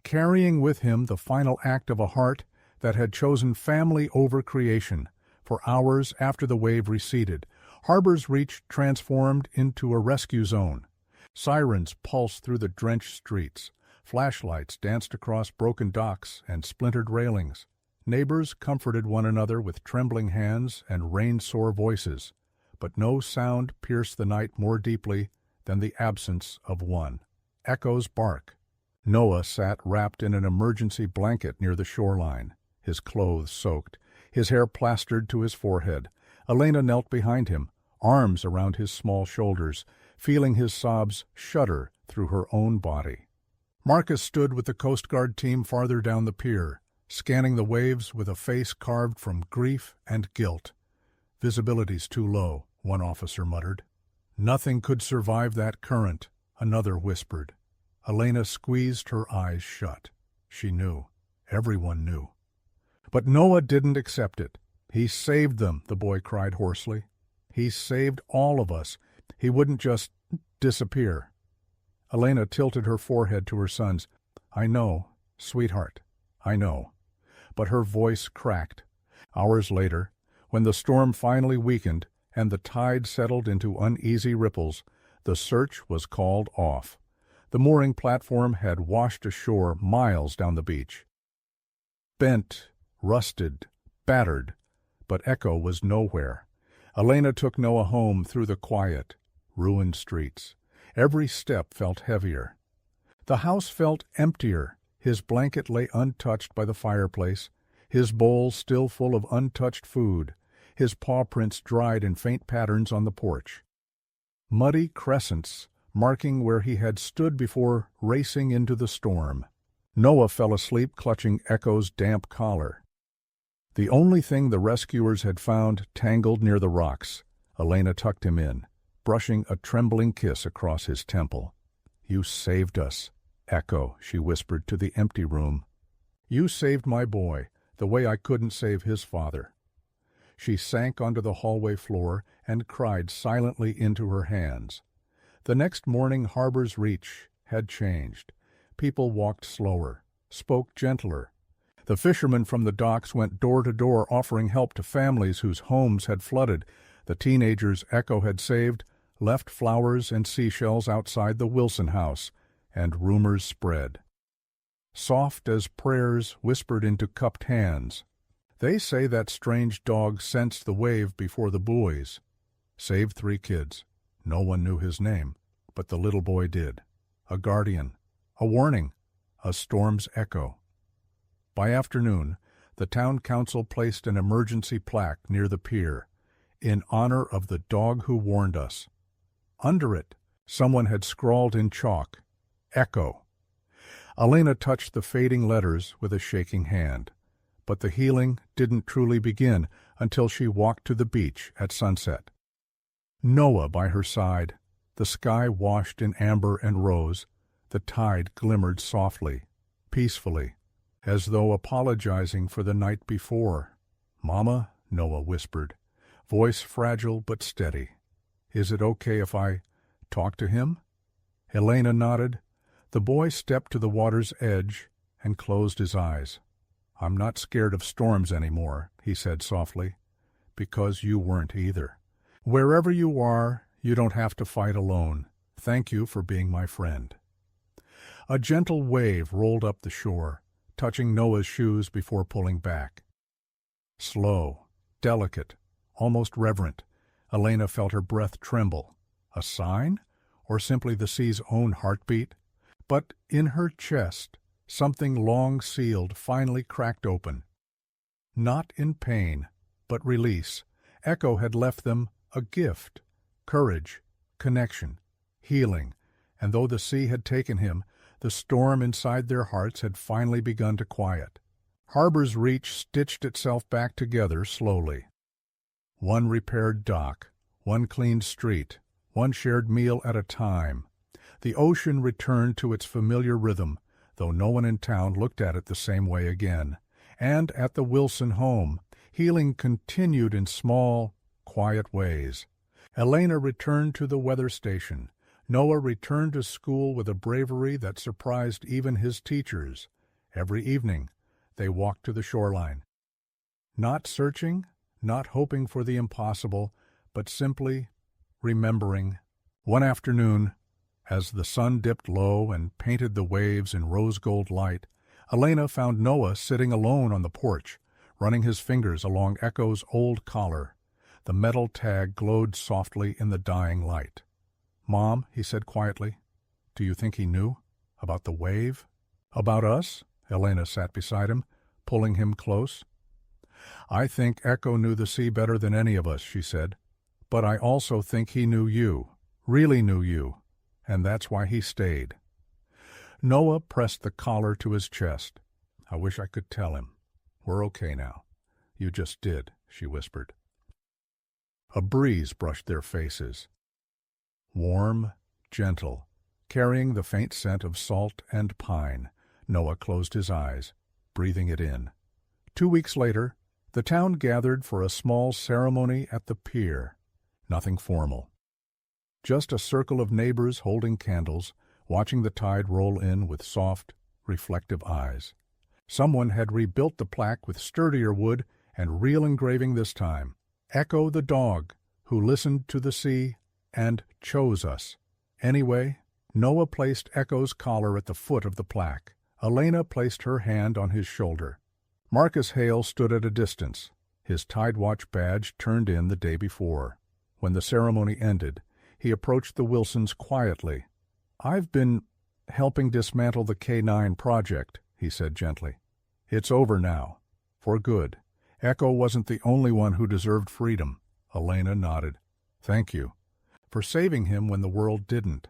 carrying with him the final act of a heart that had chosen family over creation. For hours after the wave receded, Harbor's Reach transformed into a rescue zone. Sirens pulsed through the drenched streets. Flashlights danced across broken docks and splintered railings. Neighbors comforted one another with trembling hands and rain-sore voices. But no sound pierced the night more deeply than the absence of one. Echo's bark. Noah sat wrapped in an emergency blanket near the shoreline, his clothes soaked, his hair plastered to his forehead. Elena knelt behind him, arms around his small shoulders, feeling his sobs shudder through her own body. Marcus stood with the Coast Guard team farther down the pier, scanning the waves with a face carved from grief and guilt. "Visibility's too low," one officer muttered. "Nothing could survive that current," another whispered. Elena squeezed her eyes shut. She knew. Everyone knew. But Noah didn't accept it. "He saved them," the boy cried hoarsely. "He saved all of us. He wouldn't just disappear." Elena tilted her forehead to her son's. "I know, sweetheart, I know." But her voice cracked. Hours later, when the storm finally weakened and the tide settled into uneasy ripples, the search was called off. The mooring platform had washed ashore miles down the beach. Bent, rusted, battered, but Echo was nowhere. Elena took Noah home through the quiet, ruined streets. Every step felt heavier. The house felt emptier. His blanket lay untouched by the fireplace, his bowl still full of untouched food, his paw prints dried in faint patterns on the porch. Muddy crescents marking where he had stood before racing into the storm. Noah fell asleep clutching Echo's damp collar. The only thing the rescuers had found tangled near the rocks. Elena tucked him in, brushing a trembling kiss across his temple. "You saved us, Echo," she whispered to the empty room. "You saved my boy, the way I couldn't save his father." She sank onto the hallway floor and cried silently into her hands. The next morning Harbor's reach had changed. People walked slower, spoke gentler. The fishermen from the docks went door to door offering help to families whose homes had flooded. The teenagers Echo had saved left flowers and seashells outside the Wilson house, and rumors spread. Soft as prayers whispered into cupped hands. "They say that strange dog sensed the wave before the buoys. Saved 3 kids. No one knew his name, but the little boy did. A guardian. A warning. A storm's echo." By afternoon, the town council placed an emergency plaque near the pier, "In honor of the dog who warned us." Under it, someone had scrawled in chalk, "Echo." Elena touched the fading letters with a shaking hand, but the healing didn't truly begin until she walked to the beach at sunset. Noah by her side, the sky washed in amber and rose, the tide glimmered softly, peacefully, as though apologizing for the night before. "Mama," Noah whispered, voice fragile but steady. "Is it okay if I talk to him?" Elena nodded. The boy stepped to the water's edge and closed his eyes. "I'm not scared of storms anymore," he said softly, "because you weren't either. Wherever you are, you don't have to fight alone. Thank you for being my friend." A gentle wave rolled up the shore, touching Noah's shoes before pulling back. Slow, delicate, almost reverent, Elena felt her breath tremble. A sign? Or simply the sea's own heartbeat? But in her chest, something long sealed finally cracked open. Not in pain, but release, Echo had left them a gift: courage, connection, healing, and though the sea had taken him, the storm inside their hearts had finally begun to quiet. Harbor's reach stitched itself back together slowly. One repaired dock, one cleaned street, one shared meal at a time. The ocean returned to its familiar rhythm, though no one in town looked at it the same way again. And at the Wilson home, healing continued in small, quiet ways. Elena returned to the weather station. Noah returned to school with a bravery that surprised even his teachers. Every evening, they walked to the shoreline. Not searching, not hoping for the impossible, but simply remembering. One afternoon, as the sun dipped low and painted the waves in rose-gold light, Elena found Noah sitting alone on the porch, running his fingers along Echo's old collar. The metal tag glowed softly in the dying light. "Mom," he said quietly, "do you think he knew? About the wave? About us?" Elena sat beside him, pulling him close. "I think Echo knew the sea better than any of us," she said. "But I also think he knew you, really knew you, and that's why he stayed." Noah pressed the collar to his chest. "I wish I could tell him. We're okay now." "You just did," she whispered. A breeze brushed their faces. Warm, gentle, carrying the faint scent of salt and pine. Noah closed his eyes, breathing it in. 2 weeks later, the town gathered for a small ceremony at the pier. Nothing formal. Just a circle of neighbors holding candles, watching the tide roll in with soft, reflective eyes. Someone had rebuilt the plaque with sturdier wood and real engraving this time. "Echo the dog, who listened to the sea and chose us." Anyway, Noah placed Echo's collar at the foot of the plaque. Elena placed her hand on his shoulder. Marcus Hale stood at a distance, his Tidewatch badge turned in the day before. When the ceremony ended, he approached the Wilsons quietly. "I've been helping dismantle the K9 project," he said gently. "It's over now. For good. Echo wasn't the only one who deserved freedom." Elena nodded. "Thank you. For saving him when the world didn't."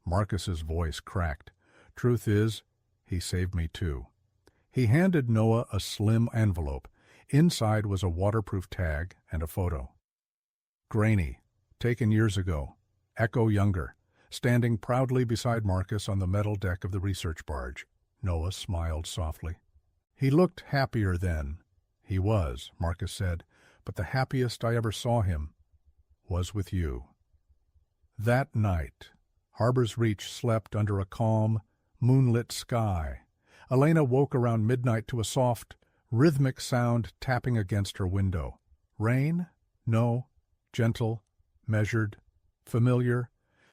Marcus's voice cracked. Truth is, he saved me too. He handed Noah a slim envelope. Inside was a waterproof tag and a photo. Grainy, taken years ago. Echo younger, standing proudly beside Marcus on the metal deck of the research barge. Noah smiled softly. He looked happier then. He was, Marcus said, but the happiest I ever saw him was with you. That night, Harbor's Reach slept under a calm, moonlit sky. Elena woke around midnight to a soft, rhythmic sound tapping against her window. Rain? No. Gentle, measured, familiar.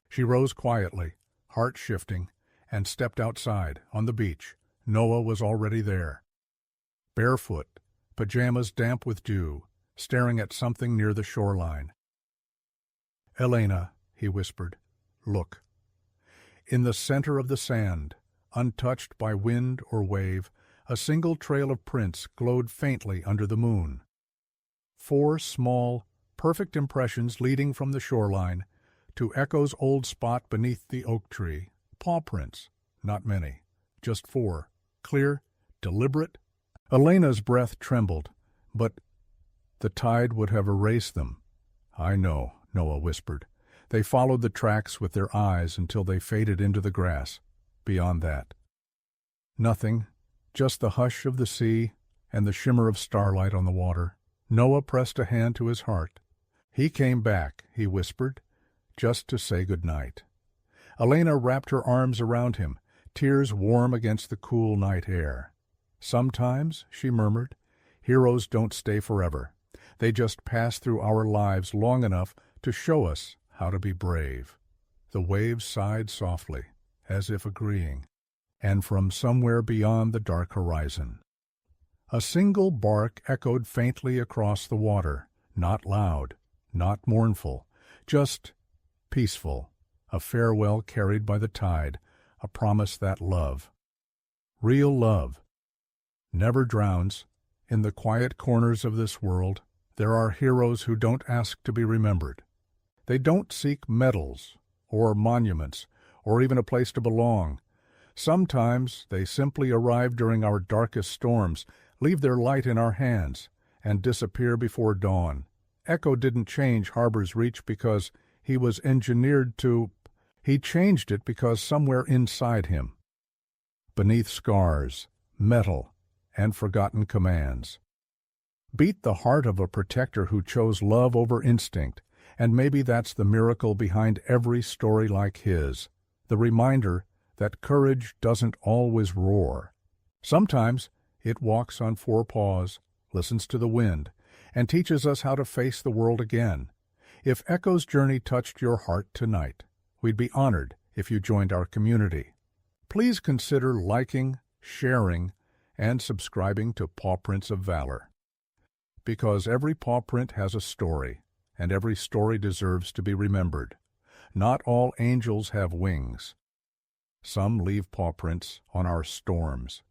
She rose quietly, heart shifting, and stepped outside, on the beach. Noah was already there. Barefoot, pajamas damp with dew, staring at something near the shoreline. Elena, he whispered, look. In the center of the sand, untouched by wind or wave, a single trail of prints glowed faintly under the moon. 4 small, perfect impressions leading from the shoreline to Echo's old spot beneath the oak tree. Pawprints, not many, just 4, clear, deliberate. Elena's breath trembled, but the tide would have erased them. I know, Noah whispered. They followed the tracks with their eyes until they faded into the grass. Beyond that, nothing, just the hush of the sea and the shimmer of starlight on the water. Noah pressed a hand to his heart. He came back, he whispered, just to say good night. Elena wrapped her arms around him, tears warm against the cool night air. Sometimes, she murmured, heroes don't stay forever. They just pass through our lives long enough to show us how to be brave. The waves sighed softly, as if agreeing, and from somewhere beyond the dark horizon, a single bark echoed faintly across the water, not loud, not mournful, just peaceful, a farewell carried by the tide, a promise that love, real love, never drowns. In the quiet corners of this world, there are heroes who don't ask to be remembered. They don't seek medals or monuments or even a place to belong. Sometimes they simply arrive during our darkest storms, leave their light in our hands, and disappear before dawn. Echo didn't change Harbor's Reach because he was engineered to. He changed it because somewhere inside him, beneath scars, metal, and forgotten commands, beat the heart of a protector who chose love over instinct, and maybe that's the miracle behind every story like his, the reminder that courage doesn't always roar. Sometimes it walks on 4 paws, listens to the wind, and teaches us how to face the world again. If Echo's journey touched your heart tonight, we'd be honored if you joined our community. Please consider liking, sharing, and subscribing to Pawprints of Valor. Because every pawprint has a story, and every story deserves to be remembered. Not all angels have wings. Some leave pawprints on our storms.